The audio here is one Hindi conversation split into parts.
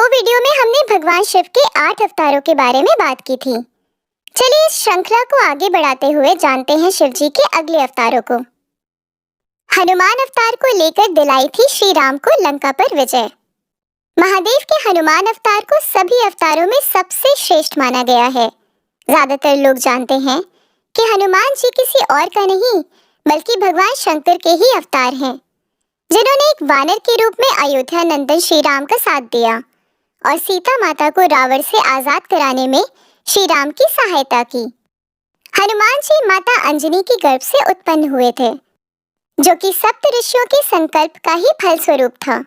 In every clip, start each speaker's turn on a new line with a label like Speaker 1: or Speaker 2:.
Speaker 1: वीडियो में हमने भगवान शिव के 8 अवतारों के बारे में बात की थी। चलिए इस श्रृंखला को आगे बढ़ाते हुए जानते हैं शिव जी के अगले अवतारों को। हनुमान अवतार को लेकर दिलाई थी श्री राम को लंका पर विजय। महादेव के हनुमान अवतार को सभी अवतारों में सबसे श्रेष्ठ माना गया है। ज्यादातर लोग जानते हैं कि हनुमान जी किसी और का नहीं बल्कि भगवान शंकर के ही अवतार हैं, जिन्होंने एक वानर के रूप में अयोध्या नंदन श्री राम का साथ दिया और सीता माता को रावण से आजाद कराने में श्री राम की सहायता की। हनुमान जी माता अंजनी के गर्भ से उत्पन्न हुए थे, जो कि सप्त ऋषियों के संकल्प का ही फल स्वरूप था।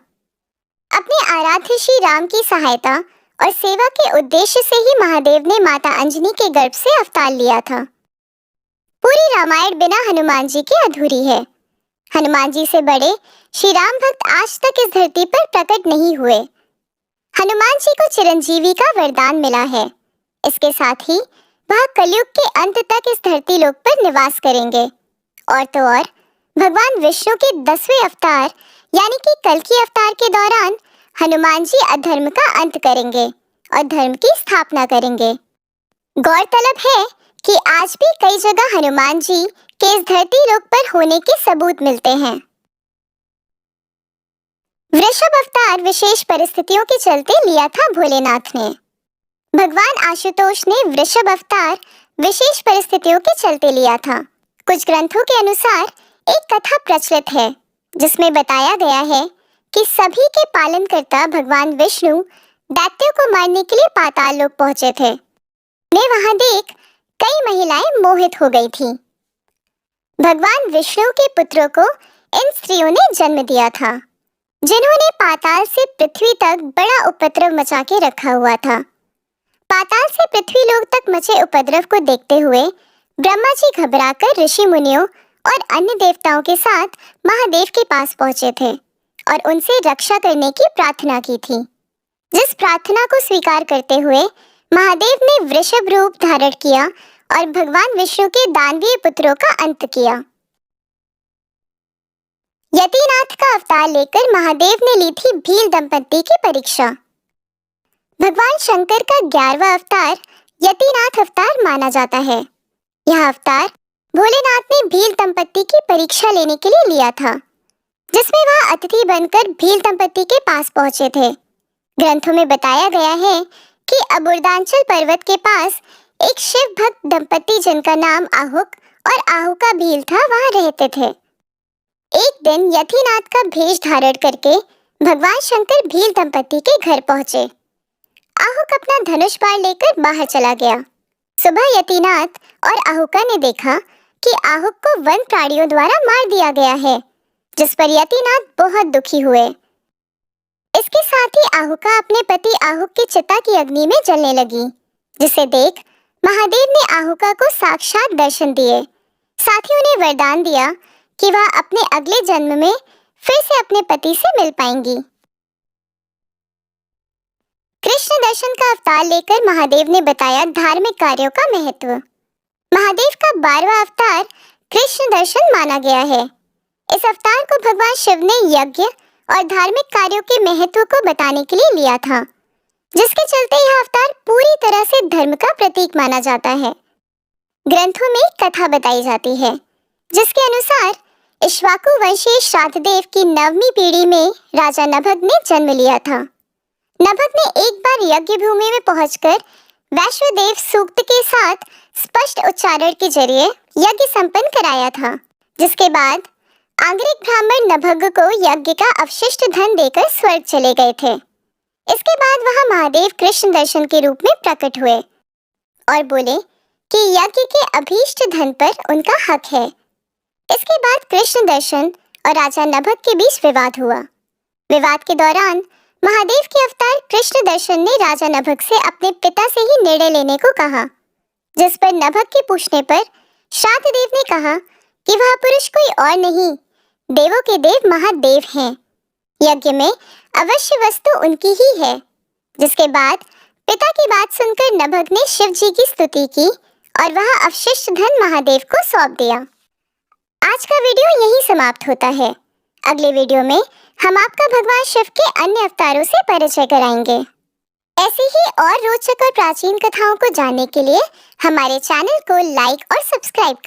Speaker 1: अपने आराध्य श्री राम की सहायता और सेवा के उद्देश्य से ही महादेव ने माता अंजनी के गर्भ से अवतार लिया था। पूरी रामायण बिना हनुमान जी के अधूरी है। हनुमान जी से बड़े श्री राम भक्त आज तक इस धरती पर प्रकट नहीं हुए। हनुमान जी को चिरंजीवी का वरदान मिला है। इसके साथ ही वह कलयुग के अंत तक इस धरती लोक पर निवास करेंगे। और तो और भगवान विष्णु के 10वें अवतार यानी कि कल्कि अवतार के दौरान हनुमान जी अधर्म का अंत करेंगे और धर्म की स्थापना करेंगे। गौरतलब है कि आज भी कई जगह हनुमान जी के इस धरती लोक पर होने के सबूत मिलते हैं। वृषभ अवतार विशेष परिस्थितियों के चलते लिया था भोलेनाथ ने। भगवान आशुतोष ने वृषभ अवतार विशेष परिस्थितियों के चलते लिया था। कुछ ग्रंथों के अनुसार एक कथा प्रचलित है जिसमें बताया गया है कि सभी के पालनकर्ता भगवान विष्णु दैत्यों को मारने के लिए पाताल लोक पहुंचे थे। उन्हें वहां देख कई महिलाएं मोहित हो गई थीं। भगवान विष्णु के पुत्रों को इन स्त्रियों ने जन्म दिया था, जिन्होंने पाताल से पृथ्वी तक बड़ा उपद्रव मचा के रखा हुआ था। पाताल से पृथ्वी लोक तक मचे उपद्रव को देखते हुए ब्रह्मा जी घबराकर ऋषि मुनियों और अन्य देवताओं के साथ महादेव के पास पहुंचे थे और उनसे रक्षा करने की प्रार्थना की थी। जिस प्रार्थना को स्वीकार करते हुए महादेव ने वृषभ रूप धारण किया और भगवान विष्णु के दानवीय पुत्रों का अंत किया। यतिनाथ का अवतार लेकर महादेव ने ली थी भील दंपत्ति की परीक्षा। भगवान शंकर का 11वां अवतार यतिनाथ अवतार माना जाता है। यह अवतार भोलेनाथ ने भील दंपत्ति की परीक्षा लेने के लिए लिया था, जिसमें वह अतिथि बनकर भील दंपत्ति के पास पहुंचे थे। ग्रंथों में बताया गया है कि अबुर्दांचल पर्वत के पास एक शिव भक्त दंपत्ति जिनका नाम आहुक और आहुका भील था वहां रहते थे। एक दिन यतिनाथ का भेष धारण करके भगवान शंकर भील दंपत्ति के घर पहुंचे। आहुक अपना धनुष बाण लेकर बाहर चला गया। सुबह यतिनाथ और आहुका ने देखा कि आहुक को वन प्राणियों द्वारा मार दिया गया है, जिस पर यतिनाथ बहुत दुखी हुए। इसके साथ ही आहुका अपने पति आहुक की चिता की अग्नि में जलने लगी, जिसे देख महादेव ने आहुका को साक्षात दर्शन दिए। साथ ही उन्हें वरदान दिया कि वह अपने अगले जन्म में फिर से अपने पति से मिल पाएंगी। कृष्ण दर्शन का अवतार लेकर महादेव ने बताया धार्मिक कार्यों का महत्व। महादेव का 12वां अवतार कृष्ण दर्शन माना गया है। इस अवतार को भगवान शिव ने यज्ञ और धार्मिक कार्यों के महत्व को बताने के लिए लिया था, जिसके चलते यह अवतार पूरी तरह से धर्म का प्रतीक माना जाता है। ग्रंथों में एक कथा बताई जाती है, जिसके अनुसार इक्ष्वाकु वंशीय श्राद्धदेव की 9वीं पीढ़ी में राजा नभग ने जन्म लिया था। नभग ने एक बार यज्ञ भूमि में पहुंचकर वैश्वदेव सूक्त के साथ स्पष्ट उच्चारण के जरिए यज्ञ संपन्न कराया था, जिसके बाद आंतरिक ब्राह्मण नभग को यज्ञ का अवशिष्ट धन देकर स्वर्ग चले गए थे। इसके बाद वहां महादेव कृष्ण दर्शन के रूप में प्रकट हुए और बोले कि यज्ञ के अभीष्ट धन पर उनका हक है। इसके बाद कृष्ण दर्शन और राजा नभग के बीच विवाद हुआ। विवाद के दौरान महादेव के अवतार कृष्ण दर्शन ने राजा नभग से अपने पिता से ही निर्णय लेने को कहा, जिस पर नभग के पूछने पर श्राद्धदेव ने कहा कि वह पुरुष कोई और नहीं, देवों के देव महादेव हैं। यज्ञ में अवश्य वस्तु उनकी ही है। जिसके बाद पिता की बात सुनकर नभग ने शिव जी की स्तुति की और वह अवशिष्ट धन महादेव को सौंप दिया। आज का वीडियो यहीं समाप्त होता है। अगले वीडियो में हम आपका भगवान शिव के अन्य अवतारों से परिचय कराएंगे। ऐसी ही और रोचक और प्राचीन कथाओं को जानने के लिए हमारे चैनल को लाइक और सब्सक्राइब करें।